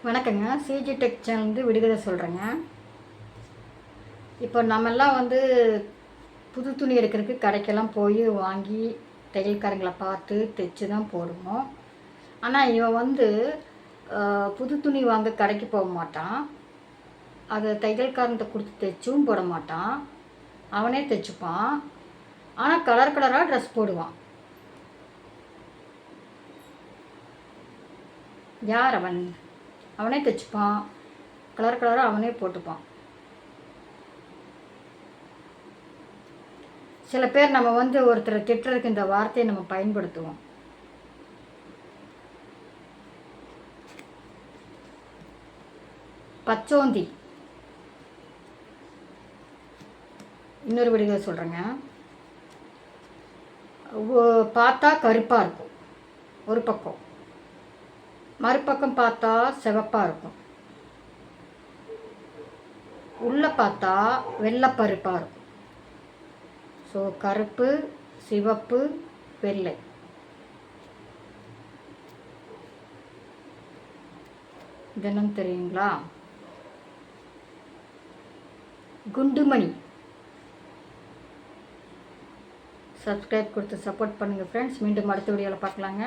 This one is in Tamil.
வணக்கங்க. சிஜி டெக் சேனல்ந்து விடுகதை சொல்கிறேங்க. இப்போ நம்மெல்லாம் புது துணி எடுக்கிறதுக்கு கடைக்கெல்லாம் போய் வாங்கி தையல்காரங்களை பார்த்து தைச்சு தான் போடுவோம். ஆனால் இவன் புது துணி வாங்க கடைக்கு போக மாட்டான். அதை தையல்காரன்கிட்ட கொடுத்து தைச்சும் போட மாட்டான். அவனே தைச்சுப்பான். ஆனால் கலர் கலராக ட்ரெஸ் போடுவான். யார் அவன்? அவனே தைச்சுப்பான், கலர் கலராக அவனே போட்டுப்பான். சில பேர் நம்ம ஒருத்தரை திட்டுறதுக்கு இந்த வார்த்தையை நம்ம பயன்படுத்துவோம். பச்சோந்தி. இன்னொரு விடுகதை சொல்கிறேங்க. பார்த்தா கருப்பாக இருக்கும் ஒரு பக்கம், மறுபக்கம் பார்த்தா சிவப்பாக இருக்கும், உள்ளே பார்த்தா வெள்ளைப்பருப்பாக இருக்கும். ஸோ கருப்பு, சிவப்பு, வெள்ளை. தினம் தெரியுங்களா? குண்டுமணி. சப்ஸ்கிரைப் கொடுத்து சப்போர்ட் பண்ணுங்கள் ஃப்ரெண்ட்ஸ். மீண்டும் அடுத்த வீடியோவில் பார்க்கலாங்க.